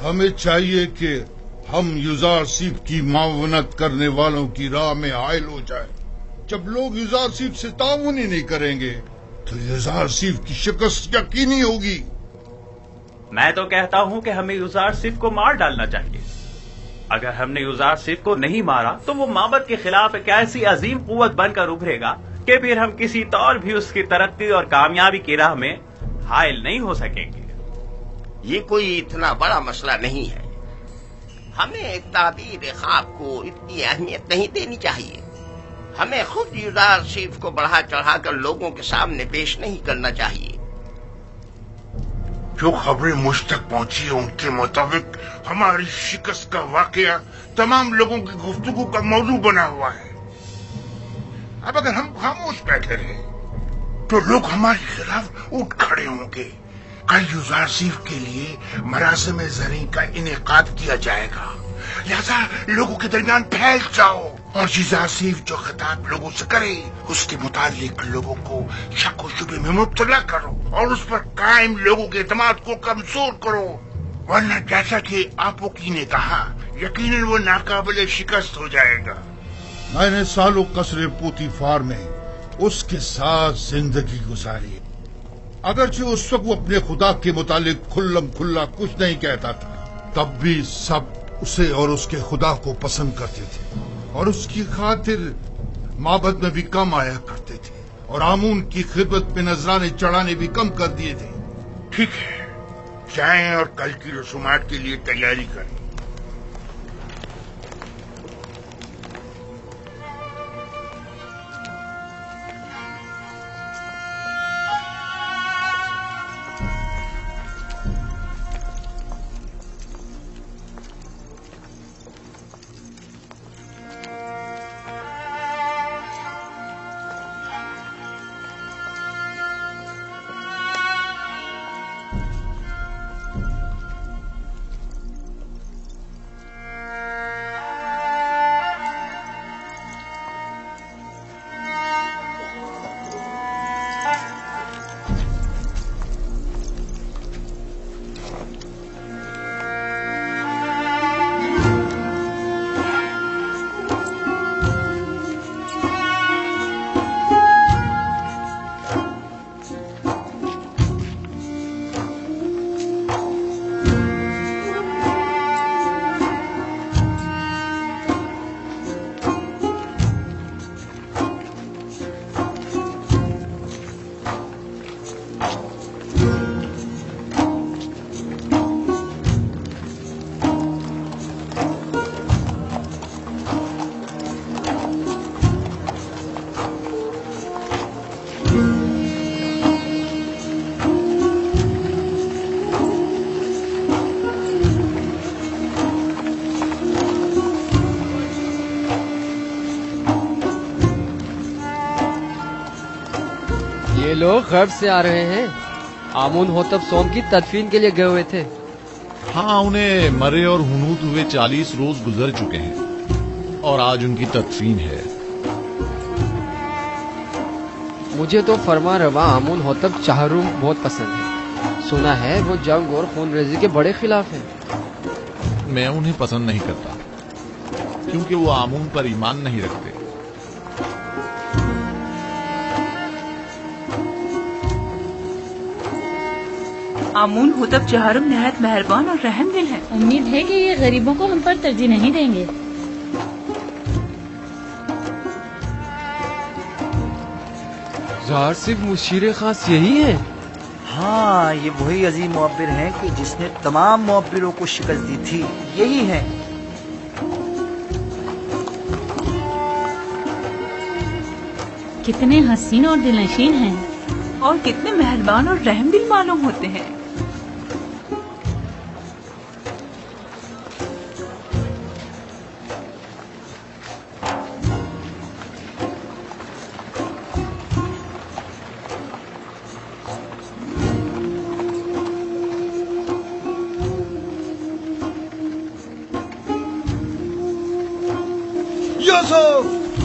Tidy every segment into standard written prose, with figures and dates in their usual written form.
ہمیں چاہیے کہ ہم یوزارسیف کی معاونت کرنے والوں کی راہ میں حائل ہو جائیں۔ جب لوگ یوزارسیف سے تعاون ہی نہیں کریں گے تو یوزارسیف کی شکست یقینی ہوگی۔ میں تو کہتا ہوں کہ ہمیں یوزارسیف کو مار ڈالنا چاہیے۔ اگر ہم نے یوزارسیف کو نہیں مارا تو وہ معبد کے خلاف ایک ایسی عظیم قوت بن کر ابھرے گا کہ پھر ہم کسی طور بھی اس کی ترقی اور کامیابی کی راہ میں حائل نہیں ہو سکیں گے۔ یہ کوئی اتنا بڑا مسئلہ نہیں ہے، ہمیں تعبیر خواب کو اتنی اہمیت نہیں دینی چاہیے۔ ہمیں خود یوزارسیف کو بڑھا چڑھا کر لوگوں کے سامنے پیش نہیں کرنا چاہیے۔ جو خبریں مجھ تک پہنچی ہیں ان کے مطابق ہماری شکست کا واقعہ تمام لوگوں کی گفتگو کا موضوع بنا ہوا ہے۔ اب اگر ہم خاموش بیٹھے رہے تو لوگ ہمارے خلاف اٹھ کھڑے ہوں گے۔ کل یوزارسیف کے لیے مراسم زرعی کا انعقاد کیا جائے گا، لہذا لوگوں کے درمیان پھیل جاؤ اور یوزارسیف جو خطاب لوگوں سے کرے اس کے متعلق لوگوں کو شک و شبے میں مبتلا کرو اور اس پر قائم لوگوں کے اعتماد کو کمزور کرو، ورنہ جیسا کہ آپوکی نے کہا یقیناً وہ ناقابل شکست ہو جائے گا۔ میں نے سالوں قصر پوتیفار میں اس کے ساتھ زندگی گزاری، اگرچہ اس وقت وہ اپنے خدا کے متعلق کھلم کھلا کچھ نہیں کہتا تھا، تب بھی سب اسے اور اس کے خدا کو پسند کرتے تھے اور اس کی خاطر معبد میں بھی کم آیا کرتے تھے اور آمون کی خدمت میں نذرانے چڑھانے بھی کم کر دیے تھے۔ ٹھیک ہے، جائیں اور کل کی رسومات کے لیے تیاری کریں۔ یہ لوگ غرب سے آ رہے ہیں، آمون ہوتب سوم کی تدفین کے لیے گئے ہوئے تھے۔ ہاں، انہیں مرے اور ہنوت ہوئے 40 روز گزر چکے ہیں اور آج ان کی تدفین ہے۔ مجھے تو فرما روا آمون ہوتب چہروم بہت پسند ہے، سنا ہے وہ جنگ اور خون ریزی کے بڑے خلاف ہیں۔ میں انہیں پسند نہیں کرتا کیونکہ وہ آمون پر ایمان نہیں رکھتے۔ آمون ہوتب چہارم نہایت مہربان اور رحم دل ہیں۔ امید ہے کہ یہ غریبوں کو ہم پر ترجیح نہیں دیں گے۔ ظاہر صرف مشیر خاص یہی ہے؟ ہاں، یہ وہی عظیم معبر ہیں کہ جس نے تمام معبروں کو شکست دی تھی، یہی ہیں۔ کتنے حسین اور دلنشین ہیں اور کتنے مہربان اور رحم دل معلوم ہوتے ہیں۔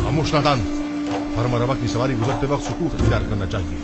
خاموش نادان، فرما روا کی سواری گزرتے وقت سکوت اختیار کرنا چاہیے۔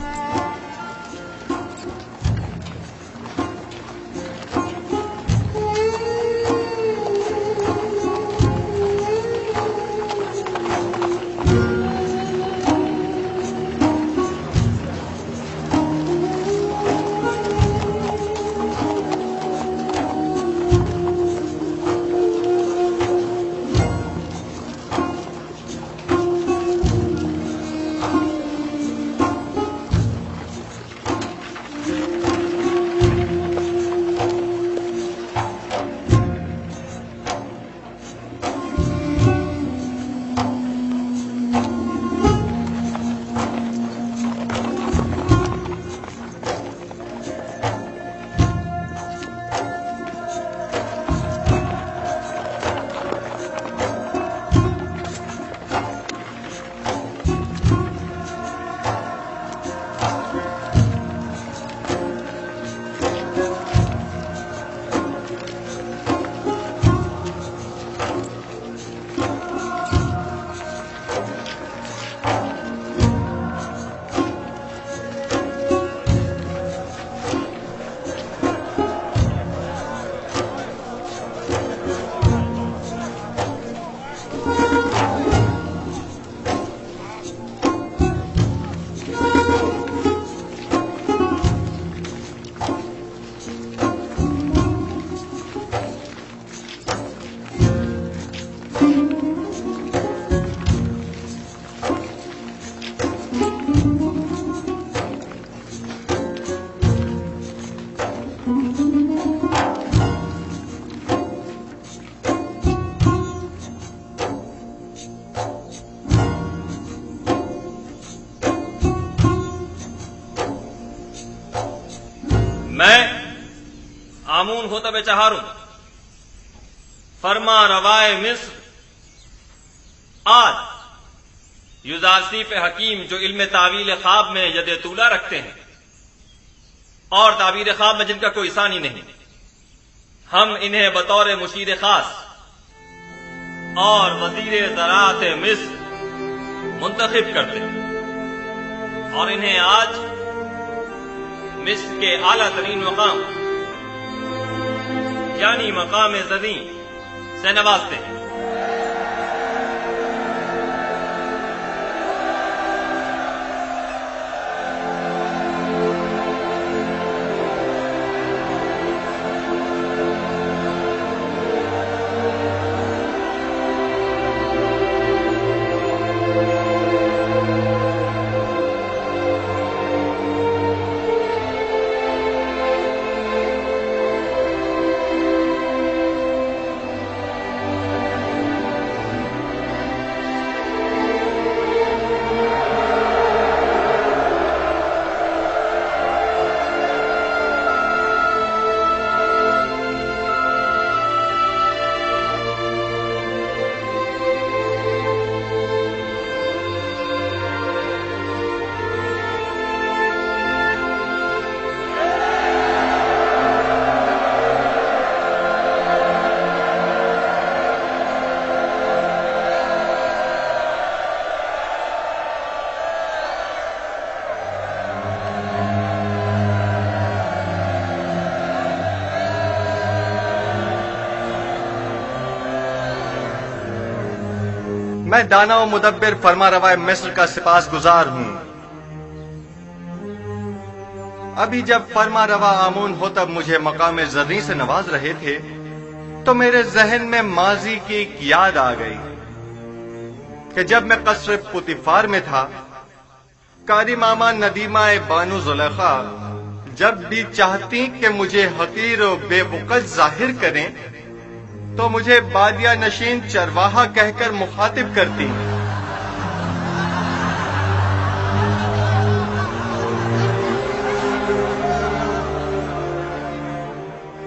آمون ہوتب چہارم فرما روائے مصر آج یوزارسیف حکیم جو علم تعویل خواب میں ید طولہ رکھتے ہیں اور تعبیر خواب میں جن کا کوئی ثانی نہیں، ہم انہیں بطور مشیر خاص اور وزیر زراعت مصر منتخب کرتے ہیں اور انہیں آج مصر کے اعلیٰ ترین مقام یعنی مقام زریں سے نوازتے ہیں۔ میں دانا و مدبر فرما روائے مصر کا سپاس گزار ہوں۔ ابھی جب فرما روا آمون ہوتب مجھے مقام زریں سے نواز رہے تھے تو میرے ذہن میں ماضی کی ایک یاد آ گئی کہ جب میں قصر پوتیفار میں تھا، قاری ماما ندیمہ بانو زلیخا جب بھی چاہتی کہ مجھے حقیر و بے وقت ظاہر کریں تو مجھے بادیہ نشین چرواہا کہہ کر مخاطب کرتی۔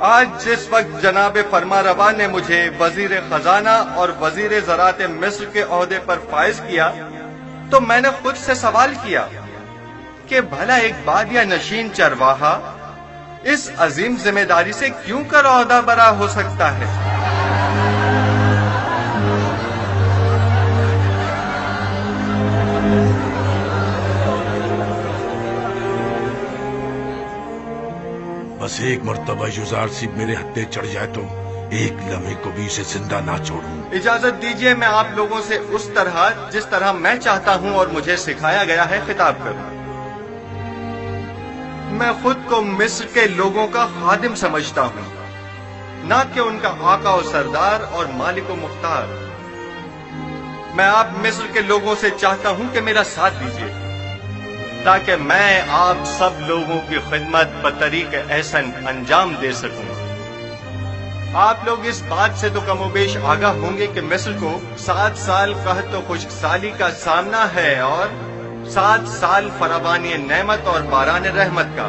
آج جس وقت جناب فرما روا نے مجھے وزیر خزانہ اور وزیر زراعت مصر کے عہدے پر فائز کیا تو میں نے خود سے سوال کیا کہ بھلا ایک بادیہ نشین چرواہا اس عظیم ذمہ داری سے کیوں کر عہدہ برا ہو سکتا ہے؟ بس ایک مرتبہ یوزارسیف میرے ہتھے چڑھ جائے تو ایک لمحے کو بھی اسے زندہ نہ چھوڑوں۔ اجازت دیجیے میں آپ لوگوں سے اس طرح جس طرح میں چاہتا ہوں اور مجھے سکھایا گیا ہے خطاب کروں۔ میں خود کو مصر کے لوگوں کا خادم سمجھتا ہوں، نہ کہ ان کا آقا و سردار اور مالک و مختار۔ میں آپ مصر کے لوگوں سے چاہتا ہوں کہ میرا ساتھ دیجیے تاکہ میں آپ سب لوگوں کی خدمت بطریق احسن انجام دے سکوں۔ آپ لوگ اس بات سے تو کم و بیش آگاہ ہوں گے کہ مصر کو 7 سال قحط و خشک سالی کا سامنا ہے اور 7 سال فراوانی نعمت اور باران رحمت کا۔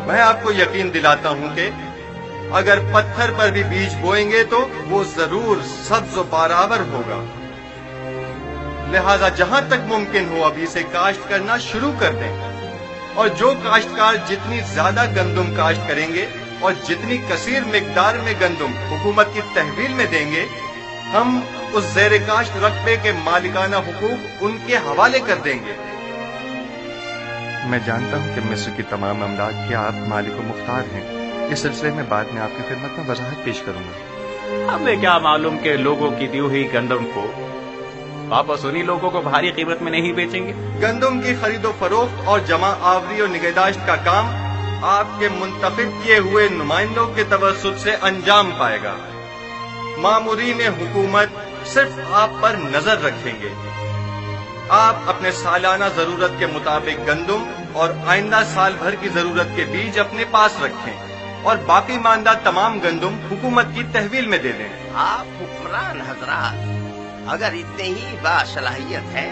میں آپ کو یقین دلاتا ہوں کہ اگر پتھر پر بھی بیج بوئیں گے تو وہ ضرور سبز و بارآور ہوگا۔ لہذا جہاں تک ممکن ہو ابھی سے کاشت کرنا شروع کر دیں، اور جو کاشتکار جتنی زیادہ گندم کاشت کریں گے اور جتنی کثیر مقدار میں گندم حکومت کی تحویل میں دیں گے، ہم اس زیر کاشت رقبے کے مالکانہ حقوق ان کے حوالے کر دیں گے۔ میں جانتا ہوں کہ مصر کی تمام املاک کے آپ مالک و مختار ہیں، اس سلسلے میں بعد میں آپ کی خدمت میں وضاحت پیش کروں گا۔ ہمیں کیا معلوم کہ لوگوں کی دی ہوئی گندم کو واپس انہی لوگوں کو بھاری قیمت میں نہیں بیچیں گے۔ گندم کی خرید و فروخت اور جمع آوری و نگہداشت کا کام آپ کے منتخب کیے ہوئے نمائندوں کے توسط سے انجام پائے گا۔ مامورین حکومت صرف آپ پر نظر رکھیں گے۔ آپ اپنے سالانہ ضرورت کے مطابق گندم اور آئندہ سال بھر کی ضرورت کے بیج اپنے پاس رکھیں اور باقی ماندہ تمام گندم حکومت کی تحویل میں دے دیں۔ آپ حکمران حضرات اگر اتنے ہی باصلاحیت ہے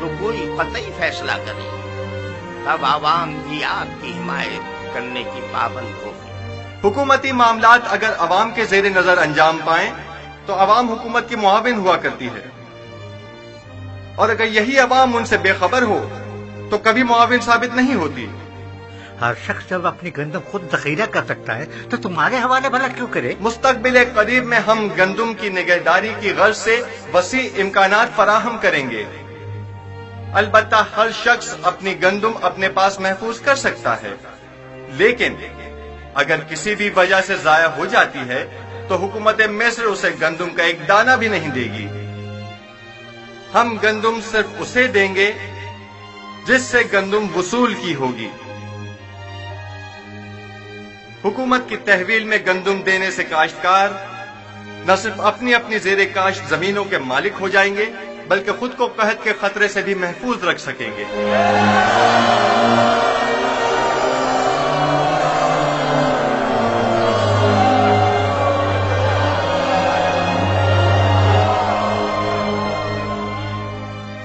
تو کوئی قطعی فیصلہ کریں، تب عوام بھی آپ کی حمایت کرنے کی پابند ہوگی۔ حکومتی معاملات اگر عوام کے زیر نظر انجام پائیں تو عوام حکومت کی معاون ہوا کرتی ہے، اور اگر یہی عوام ان سے بے خبر ہو تو کبھی معاون ثابت نہیں ہوتی۔ ہر شخص جب اپنی گندم خود ذخیرہ کر سکتا ہے تو تمہارے حوالے بھلا کیوں کرے؟ مستقبل قریب میں ہم گندم کی نگہداری کی غرض سے وسیع امکانات فراہم کریں گے۔ البتہ ہر شخص اپنی گندم اپنے پاس محفوظ کر سکتا ہے، لیکن اگر کسی بھی وجہ سے ضائع ہو جاتی ہے تو حکومت مصر اسے گندم کا ایک دانہ بھی نہیں دے گی۔ ہم گندم صرف اسے دیں گے جس سے گندم وصول کی ہوگی۔ حکومت کی تحویل میں گندم دینے سے کاشتکار نہ صرف اپنی اپنی زیر کاشت زمینوں کے مالک ہو جائیں گے بلکہ خود کو قحط کے خطرے سے بھی محفوظ رکھ سکیں گے۔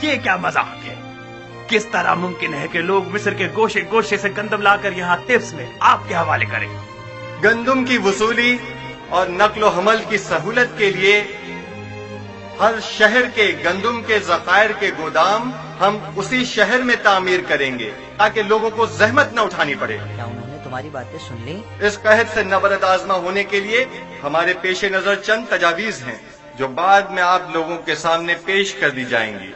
یہ کیا مذاق ہے؟ کس طرح ممکن ہے کہ لوگ مصر کے گوشے گوشے سے گندم لا کر یہاں تبس میں آپ کے حوالے کریں؟ گندم کی وصولی اور نقل و حمل کی سہولت کے لیے ہر شہر کے گندم کے ذخائر کے گودام ہم اسی شہر میں تعمیر کریں گے تاکہ لوگوں کو زحمت نہ اٹھانی پڑے۔ کیا انہوں نے تمہاری باتیں سن لی؟ اس قحط سے نبرد آزما ہونے کے لیے ہمارے پیش نظر چند تجاویز ہیں جو بعد میں آپ لوگوں کے سامنے پیش کر دی جائیں گی۔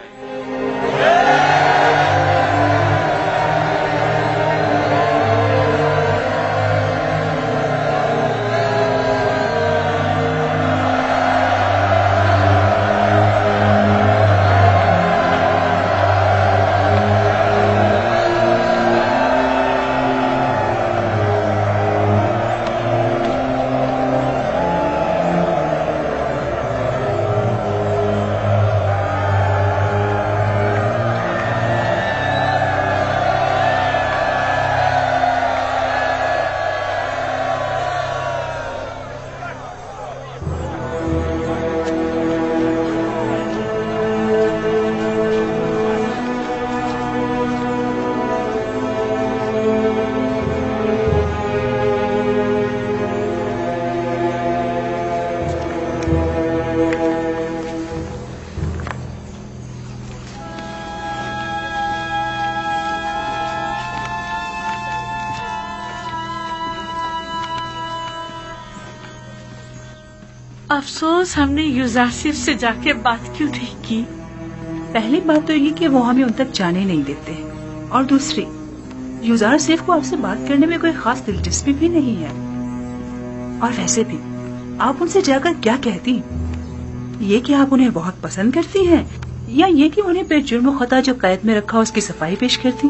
افسوس ہم نے یوزاسف سے جا کے بات کیوں نہیں کی۔ پہلی بات تو یہ کہ وہ ہمیں ان تک جانے نہیں دیتے، اور دوسری یوزاسف کو آپ سے بات کرنے میں کوئی خاص دلچسپی بھی نہیں ہے، اور ویسے بھی آپ ان سے جا کر کیا کہتی؟ یہ کہ آپ انہیں بہت پسند کرتی ہیں، یا یہ کہ انہیں بے جرم و خطا جو قید میں رکھا اس کی صفائی پیش کرتی؟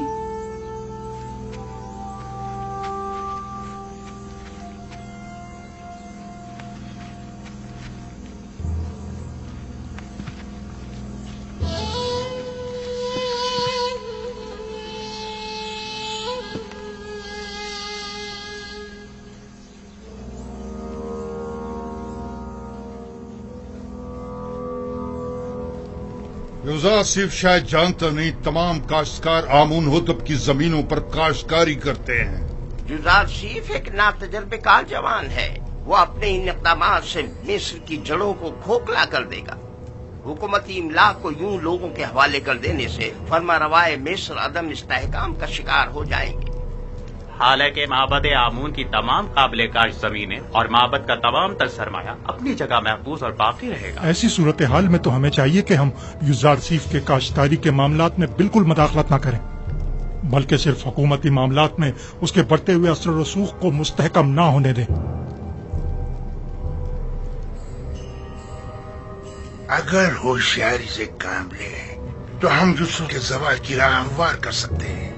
یوزاسف شاید جانتا نہیں تمام کاشتکار آمون ہوتب کی زمینوں پر کاشتکاری کرتے ہیں۔ یوزاسف ایک ناتجربہ کار جوان ہے، وہ اپنے ان اقدامات سے مصر کی جڑوں کو کھوکھلا کر دے گا۔ حکومتی املاک کو یوں لوگوں کے حوالے کر دینے سے فرما روائے مصر عدم استحکام کا شکار ہو جائیں گے۔ حالانکہ معبد آمون کی تمام قابل کاشت زمینیں اور معبد کا تمام تر سرمایہ اپنی جگہ محفوظ اور باقی رہے گا۔ ایسی صورتحال میں تو ہمیں چاہیے کہ ہم یوزاسف کے کاشتکاری کے معاملات میں بالکل مداخلت نہ کریں، بلکہ صرف حکومتی معاملات میں اس کے بڑھتے ہوئے اثر و رسوخ کو مستحکم نہ ہونے دیں۔ اگر ہوشیاری سے کام لیں تو ہم یوسف کے زوال کی راہ ہموار کر سکتے ہیں۔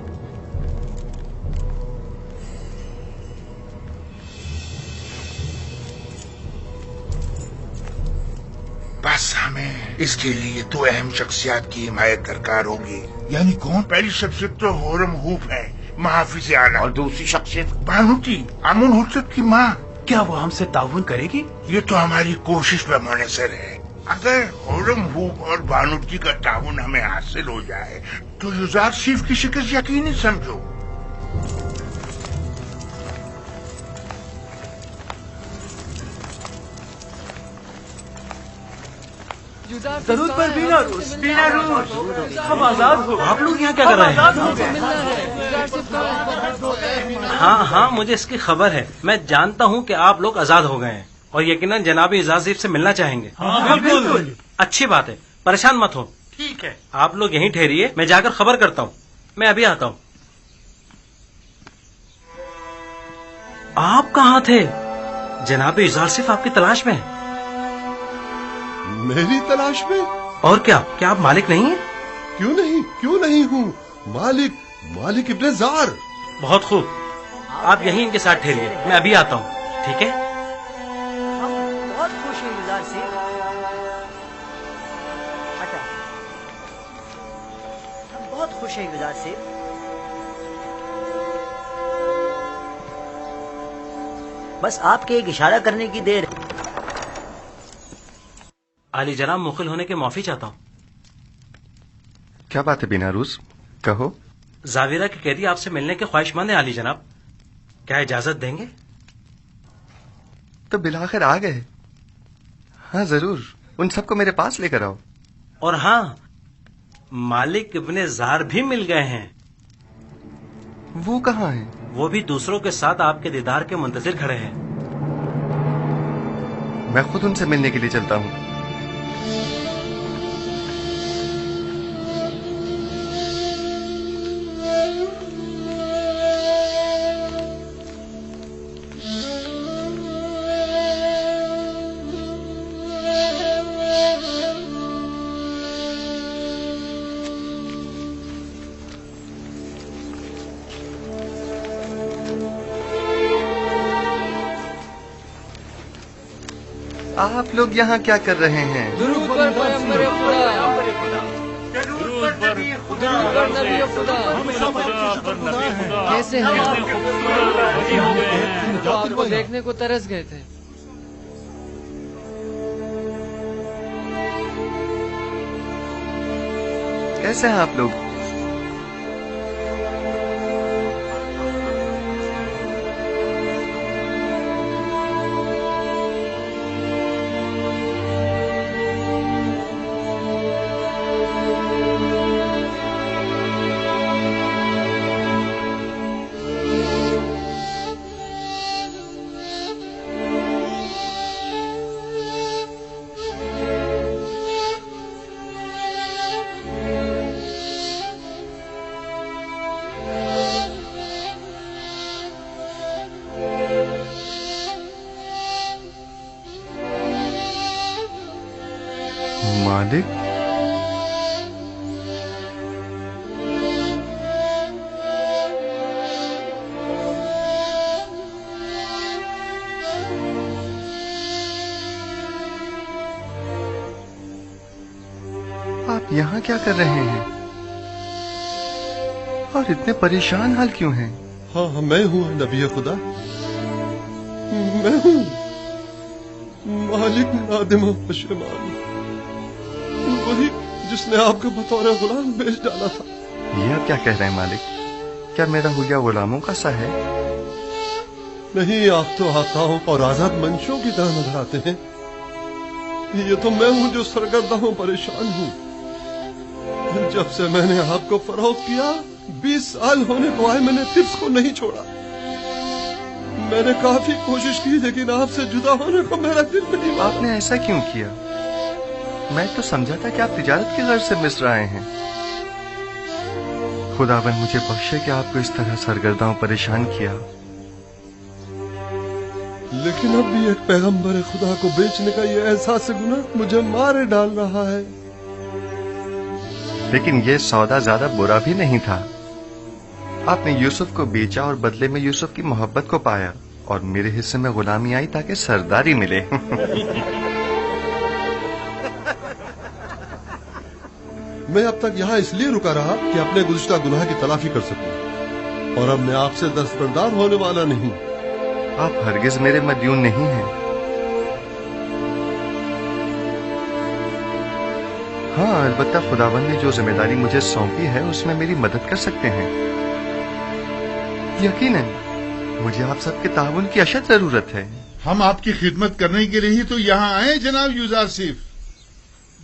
بس ہمیں اس کے لیے دو اہم شخصیات کی حمایت درکار ہوگی۔ یعنی کون؟ پہلی شخصیت تو ہورم ہوپ ہے، محافظ اعلیٰ، اور دوسری شخصیت بانوتی آمون ہوتب کی ماں۔ کیا وہ ہم سے تعاون کرے گی؟ یہ تو ہماری کوشش پہ منحصر ہے۔ اگر ہورم ہوپ اور بانوتی کا تعاون ہمیں حاصل ہو جائے تو یوزاسف کی شکست یقینی سمجھو۔ ضرور پر بینا روز ہم آزاد ہو. آپ لوگ یہاں کیا کر رہے ہیں؟ ہاں مجھے اس کی خبر ہے. میں جانتا ہوں کہ آپ لوگ آزاد ہو گئے ہیں اور یقیناً جناب اعزازیف سے ملنا چاہیں گے. بالکل. اچھی بات ہے, پریشان مت ہو. ٹھیک ہے, آپ لوگ یہیں ٹھہریے, میں جا کر خبر کرتا ہوں. میں ابھی آتا ہوں. آپ کہاں تھے؟ جناب اعزازیف آپ کی تلاش میں ہے. میری تلاش میں؟ اور کیا آپ مالک نہیں ہیں؟ کیوں نہیں ہوں. مالک ابن زار. بہت خوب, آپ یہیں ان کے ساتھ ٹھہریے, میں ابھی آتا ہوں. ٹھیک ہے. ہم بہت خوش ہیں یزار سے. ہم بہت خوش ہیں یزار سے. بس آپ کے ایک اشارہ کرنے کی دیر. علی جناب, مخل ہونے کے معافی چاہتا ہوں. کیا بات ہے بیناروز, کہو. زاویرہ کے قیدی آپ سے ملنے کے خواہش مند ہیں علی جناب, کیا اجازت دیں گے؟ تو بالآخر آ گئے. ہاں ضرور, ان سب کو میرے پاس لے کر آؤ. اور ہاں, مالک ابن زار بھی مل گئے ہیں. وہ کہاں ہیں؟ وہ بھی دوسروں کے ساتھ آپ کے دیدار کے منتظر کھڑے ہیں. میں خود ان سے ملنے کے لیے چلتا ہوں. آپ لوگ یہاں کیا کر رہے ہیں؟ درود پر پیغمبر خدا. کیسے ہیں آپ کو دیکھنے کو ترس گئے تھے. کیسے ہیں آپ لوگ؟ مالک؟ آپ یہاں کیا کر رہے ہیں اور اتنے پریشان حال کیوں ہیں؟ ہاں میں ہوں نبی خدا, میں ہوں مالک نادم و پشیمان, وہی جس نے آپ کو بطور غلام بیچ ڈالا تھا. یہ آپ کیا کہہ رہے ہیں مالک؟ کیا میرا حلیہ غلاموں کا سا ہے؟ نہیں, آپ تو آقاؤں اور آزاد منشوں کی طرح نظر آتے ہیں. یہ تو میں ہوں جو سرگردہ ہوں, پریشان ہوں. جب سے میں نے آپ کو فروخت کیا 20 سال ہونے کو آئے, میں نے ٹپس کو نہیں چھوڑا. میں نے کافی کوشش کی لیکن آپ سے جدا ہونے کو میرا دل نہیں مانا. آپ نے ایسا کیوں کیا؟ میں تو سمجھا تھا کہ آپ تجارت کی غرض سے مصر آئے ہیں. خداوند مجھے بخشے کہ آپ کو اس طرح سرگردہ و پریشان کیا. لیکن اب بھی ایک پیغمبر خدا کو بیچنے کا یہ احساس گناہ مجھے مارے ڈال رہا ہے. لیکن یہ سودا زیادہ برا بھی نہیں تھا. آپ نے یوسف کو بیچا اور بدلے میں یوسف کی محبت کو پایا, اور میرے حصے میں غلامی آئی تاکہ سرداری ملے. میں اب تک یہاں اس لیے رکا رہا کہ اپنے گزشتہ گناہ کی تلافی کر سکوں, اور اب میں آپ سے دستبردار ہونے والا نہیں. آپ ہرگز میرے مدیون نہیں ہیں. ہاں, البتہ خداوند نے جو ذمہ داری مجھے سونپی ہے اس میں میری مدد کر سکتے ہیں. یقیناً مجھے آپ سب کے تعاون کی اشد ضرورت ہے. ہم آپ کی خدمت کرنے کے لیے ہی تو یہاں آئے جناب یوزارسیف.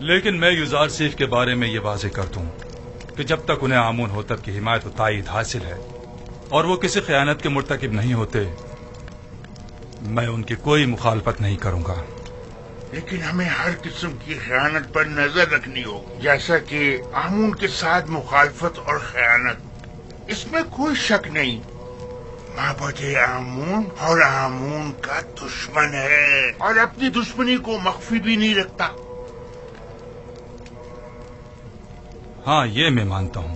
لیکن میں یوزار سیف کے بارے میں یہ واضح کر دوں کہ جب تک انہیں آمون ہوتب کی حمایت و تائید حاصل ہے اور وہ کسی خیانت کے مرتکب نہیں ہوتے، میں ان کی کوئی مخالفت نہیں کروں گا۔ لیکن ہمیں ہر قسم کی خیانت پر نظر رکھنی ہوگی، جیسا کہ آمون کے ساتھ مخالفت اور خیانت، اس میں کوئی شک نہیں۔ معبد آمون اور آمون کا دشمن ہے اور اپنی دشمنی کو مخفی بھی نہیں رکھتا۔ ہاں، یہ میں مانتا ہوں۔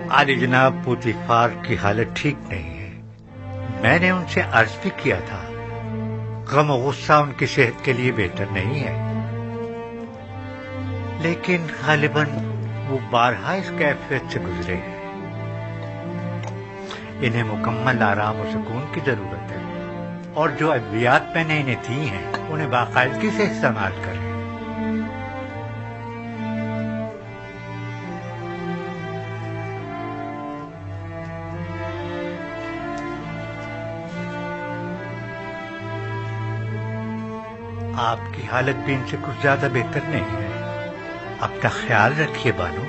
عالی جناب، پوتیفار کی حالت ٹھیک نہیں ہے۔ میں نے ان سے عرض بھی کیا تھا، غم و غصہ ان کی صحت کے لیے بہتر نہیں ہے، لیکن غالباً وہ بارہا اس کیفیت سے گزرے ہیں۔ انہیں مکمل آرام و سکون کی ضرورت ہے، اور جو ادویات میں نے انہیں دی ہیں انہیں باقاعدگی سے استعمال کریں۔ آپ کی حالت بھی ان سے کچھ زیادہ بہتر نہیں ہے، اپنا خیال رکھیے بانو۔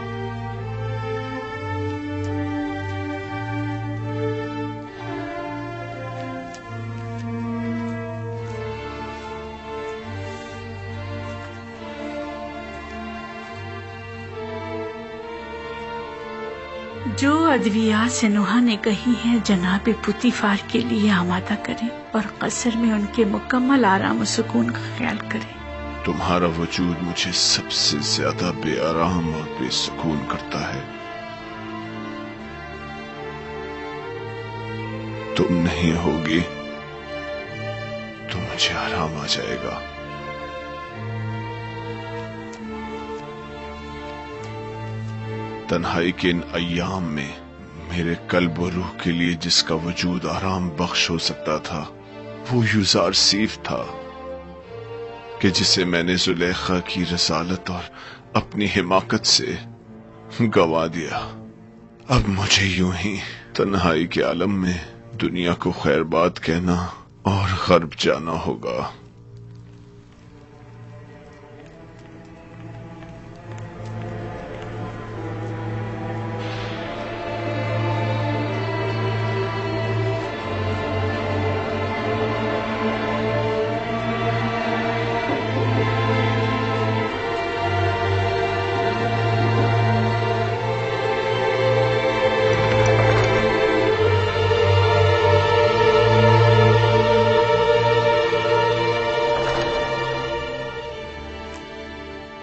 جو ادویات سنوحا نے کہی ہیں جناب پوتیفار کے لیے آمادہ کریں اور قصر میں ان کے مکمل آرام و سکون کا خیال کریں۔ تمہارا وجود مجھے سب سے زیادہ بے آرام اور بے سکون کرتا ہے۔ تم نہیں ہوگی تو مجھے آرام آ جائے گا۔ تنہائی کے ان ایام میں میرے قلب و روح کے لیے جس کا وجود آرام بخش ہو سکتا تھا وہ یوزار سیف تھا، کہ جسے میں نے زلیخا کی رسالت اور اپنی حماقت سے گوا دیا۔ اب مجھے یوں ہی تنہائی کے عالم میں دنیا کو خیر بات کہنا اور غرب جانا ہوگا۔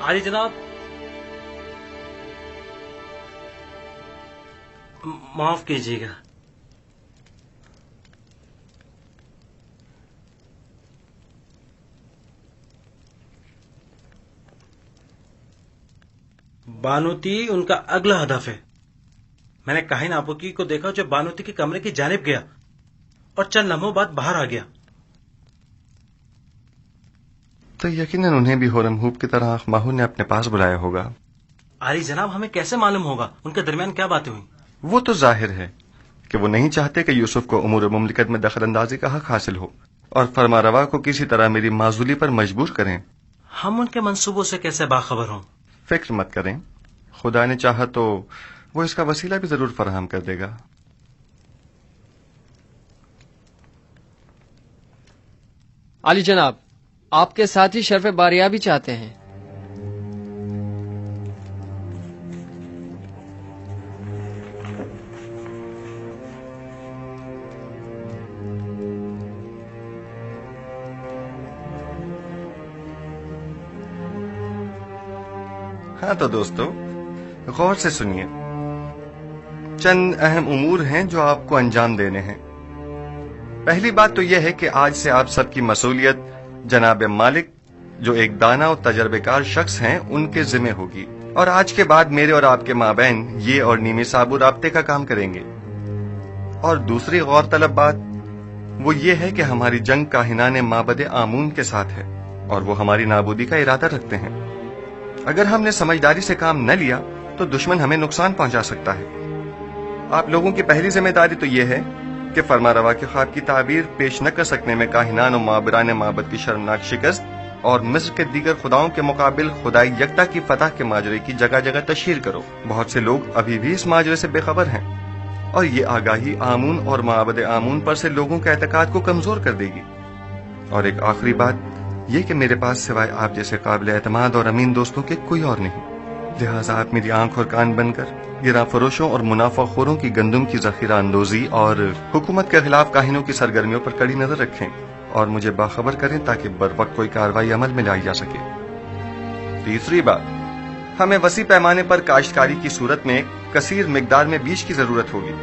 عالی جناب، معاف کیجیے گا۔ بانوتی ان کا اگلا ہدف ہے۔ میں نے کاہن آپوکی کو دیکھا جو بانوتی کے کمرے کی جانب گیا اور چند لمحوں بعد باہر آ گیا۔ تو یقیناً انہیں بھی ہورم ہوپ کی طرح ماہو نے اپنے پاس بلایا ہوگا۔ عالی جناب، ہمیں کیسے معلوم ہوگا ان کے درمیان کیا باتیں ہوئی؟ وہ تو ظاہر ہے کہ وہ نہیں چاہتے کہ یوسف کو امور مملکت میں دخل اندازی کا حق حاصل ہو اور فرما روا کو کسی طرح میری معزولی پر مجبور کریں۔ ہم ان کے منصوبوں سے کیسے باخبر ہوں؟ فکر مت کریں، خدا نے چاہا تو وہ اس کا وسیلہ بھی ضرور فراہم کر دے گا۔ عالی جناب، آپ کے ساتھ ہی شرف باریابی چاہتے ہیں۔ ہاں تو دوستو غور سے سنیے، چند اہم امور ہیں جو آپ کو انجام دینے ہیں۔ پہلی بات تو یہ ہے کہ آج سے آپ سب کی مسئولیت جناب مالک جو ایک دانا اور تجربے کار شخص ہیں ان کے ذمہ ہوگی، اور آج کے بعد میرے اور آپ کے مابین یہ اور نیمی صابو رابطے کا کام کریں گے۔ اور دوسری غور طلب بات وہ یہ ہے کہ ہماری جنگ کاہنان معبد آمون کے ساتھ ہے اور وہ ہماری نابودی کا ارادہ رکھتے ہیں۔ اگر ہم نے سمجھداری سے کام نہ لیا تو دشمن ہمیں نقصان پہنچا سکتا ہے۔ آپ لوگوں کی پہلی ذمہ داری تو یہ ہے کہ فرما روا کے خواب کی تعبیر پیش نہ کر سکنے میں کاہنان و معبران معبد کی شرمناک شکست اور مصر کے دیگر خداؤں کے مقابل خدائی یکتا کی فتح کے ماجرے کی جگہ جگہ تشہیر کرو۔ بہت سے لوگ ابھی بھی اس ماجرے سے بے خبر ہیں اور یہ آگاہی آمون اور معبد آمون پر سے لوگوں کے اعتقاد کو کمزور کر دے گی۔ اور ایک آخری بات یہ کہ میرے پاس سوائے آپ جیسے قابل اعتماد اور امین دوستوں کے کوئی اور نہیں، لہٰذا آپ میری آنکھ اور کان بن کر گراں فروشوں اور منافع خوروں کی گندم کی ذخیرہ اندوزی اور حکومت کے خلاف کاہنوں کی سرگرمیوں پر کڑی نظر رکھیں اور مجھے باخبر کریں تاکہ بروقت کوئی کارروائی عمل میں لائی جا سکے۔ تیسری بات، ہمیں وسیع پیمانے پر کاشتکاری کی صورت میں کثیر مقدار میں بیج کی ضرورت ہوگی،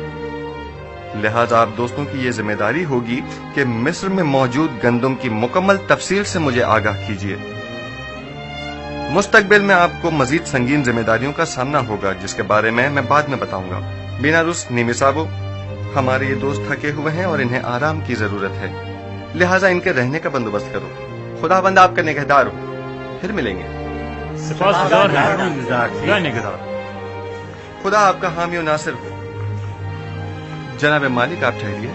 لہذا آپ دوستوں کی یہ ذمہ داری ہوگی کہ مصر میں موجود گندم کی مکمل تفصیل سے مجھے آگاہ کیجیے۔ مستقبل میں آپ کو مزید سنگین ذمہ داریوں کا سامنا ہوگا جس کے بارے میں بعد میں بتاؤں گا۔ بنا رس نیمی صابو، ہمارے یہ دوست تھکے ہوئے ہیں اور انہیں آرام کی ضرورت ہے، لہٰذا ان کے رہنے کا بندوبست کرو۔ خدا بند آپ کا نگہدار ہو، پھر ملیں گے۔ خدا آپ کا حامی و ناصر ہو۔ جناب مالک آپ ٹھہریے،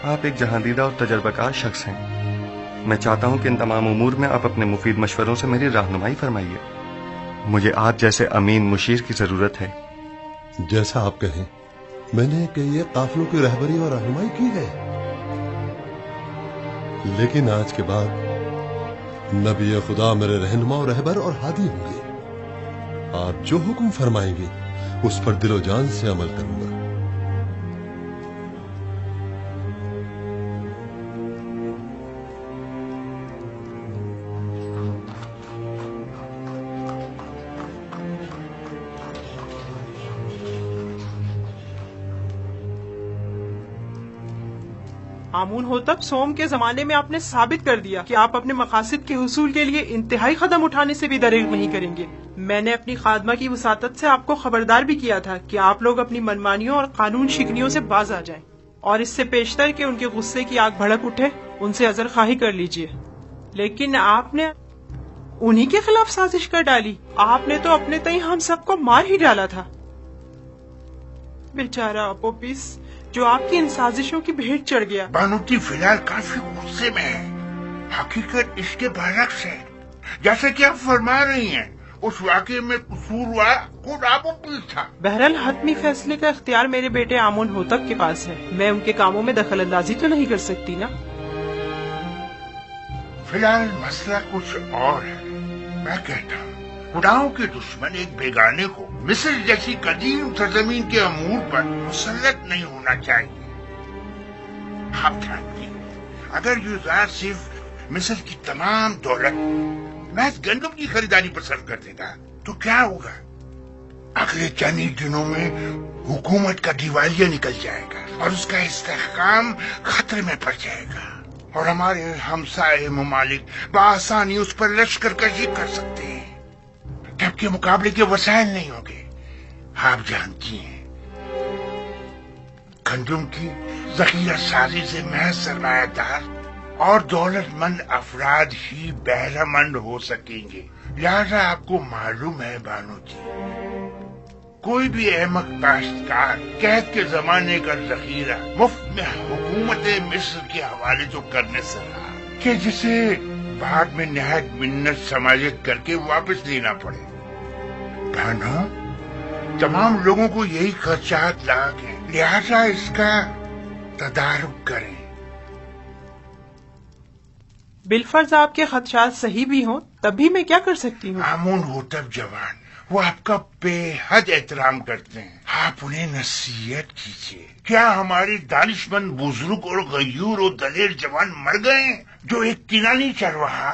آپ ایک جہاندیدہ اور تجربہ کار شخص ہیں، میں چاہتا ہوں کہ ان تمام امور میں آپ اپنے مفید مشوروں سے میری رہنمائی فرمائیے۔ مجھے آپ جیسے امین مشیر کی ضرورت ہے۔ جیسا آپ کہیں، میں نے کئی قافلوں کی رہبری اور رہنمائی کی ہے، لیکن آج کے بعد نبی خدا میرے رہنما اور رہبر اور ہادی ہوں گے۔ آپ جو حکم فرمائیں گے اس پر دل و جان سے عمل کروں گا۔ آمون ہوتب سوم کے زمانے میں آپ نے ثابت کر دیا کہ آپ اپنے مقاصد کے حصول کے لیے انتہائی قدم اٹھانے سے بھی دریغ نہیں کریں گے۔ میں نے اپنی خادمہ کی وساطت سے آپ کو خبردار بھی کیا تھا کہ آپ لوگ اپنی منمانیوں اور قانون شکنیوں سے باز آ جائیں، اور اس سے پیشتر کہ ان کے غصے کی آگ بھڑک اٹھے ان سے عذر خواہی کر لیجئے، لیکن آپ نے انہی کے خلاف سازش کر ڈالی۔ آپ نے تو اپنے تئیں ہم سب کو مار ہی ڈالا تھا۔ بیچارہ اپوپس جو آپ کی ان سازشوں کی بھیٹ چڑھ گیا۔ بانوتی فی الحال کافی غصے میں ہے، حقیقت اس کے برعکس ہے، جیسے کہ آپ فرما رہی ہیں اس واقعے میں قصوروار خود اپوپس تھا۔ بہرحال حتمی فیصلے کا اختیار میرے بیٹے آمون ہوتب کے پاس ہے، میں ان کے کاموں میں دخل اندازی تو نہیں کر سکتی نا۔ فی الحال مسئلہ کچھ اور ہے۔ میں کہتا ہوں خداؤں کے دشمن ایک بیگانے کو مصر جیسی قدیم سرزمین کے امور پر مسلط نہیں ہونا چاہیے۔ آپ جانتے ہیں اگر یوزار صرف مصر کی تمام دولت محض گندم کی خریداری پسند کر دے گا تو کیا ہوگا؟ اگلے چند ہی دنوں میں حکومت کا دیوالیہ نکل جائے گا اور اس کا استحکام خطرے میں پڑ جائے گا، اور ہمارے ہمسائے ممالک بآسانی اس پر لشکر کشی کر سکتے ہیں، جبکہ مقابلے کے وسائل نہیں ہوں گے۔ آپ جانتی ہیں گندم کی ذخیرہ سازی سے محض سرمایہ دار اور دولت مند افراد ہی بہرہ مند ہو سکیں گے، لہذا آپ کو معلوم ہے بانو جی، کوئی بھی احمق کاشتکار قحط کے زمانے کا ذخیرہ مفت میں حکومت مصر کے حوالے تو کرنے سے رہا کہ جسے بعد میں نہایت منت سماجت کر کے واپس لینا پڑے۔ بہنوں، تمام لوگوں کو یہی خدشات لاحق ہیں، لہذا اس کا تدارک کریں۔ بالفرض آپ کے خدشات صحیح بھی ہوں تب بھی میں کیا کر سکتی ہوں؟ آمون ہوتب جوان، وہ آپ کا بے حد احترام کرتے ہیں، آپ انہیں نصیحت کیجیے۔ کیا ہمارے دانشمند بزرگ اور غیور و دلیر جوان مر گئے ہیں جو ایک کنانی چرواہا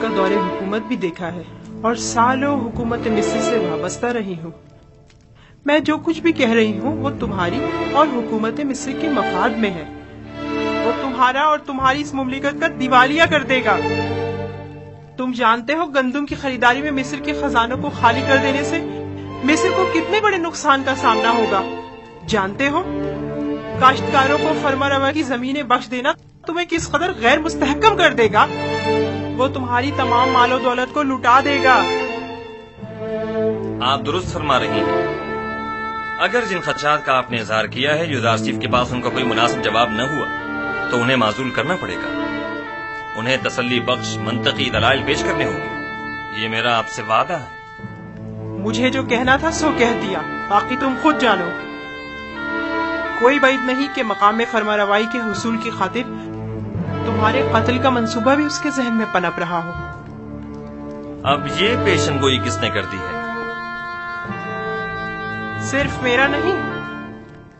کا دور حکومت بھی دیکھا ہے اور سالوں حکومت مصر سے وابستہ رہی ہوں. میں جو کچھ بھی کہہ رہی ہوں وہ تمہاری اور حکومت مصر کے مفاد میں ہے. وہ تمہارا اور تمہاری اس مملکت کا دیوالیہ کر دے گا. تم جانتے ہو گندم کی خریداری میں مصر کے خزانوں کو خالی کر دینے سے مصر کو کتنے بڑے نقصان کا سامنا ہوگا. جانتے ہو کاشتکاروں کو فرما روا کی زمینیں بخش دینا تمہیں کس قدر غیر مستحکم کر دے گا. وہ تمہاری تمام مال و دولت کو لٹا دے گا. آپ درست فرما رہی ہیں. اگر جن خدشات کا آپ نے اظہار کیا ہے یوزارسیف کے پاس ان کا کوئی مناسب جواب نہ ہوا تو انہیں معزول کرنا پڑے گا. انہیں تسلی بخش منطقی دلائل پیش کرنے ہوں گے. یہ میرا آپ سے وعدہ ہے. مجھے جو کہنا تھا سو کہہ دیا، باقی تم خود جانو. کوئی بعید نہیں کہ مقام فرما روائی کے حصول کی خاطر تمہارے قتل کا منصوبہ بھی اس کے ذہن میں پنپ رہا ہو. اب یہ پیشن گوئی کس نے کر دی ہے؟ صرف میرا نہیں،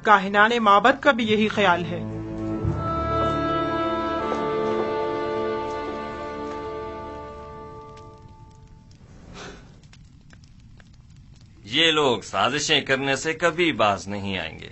کاہنان معبد کا بھی یہی خیال ہے. یہ لوگ سازشیں کرنے سے کبھی باز نہیں آئیں گے.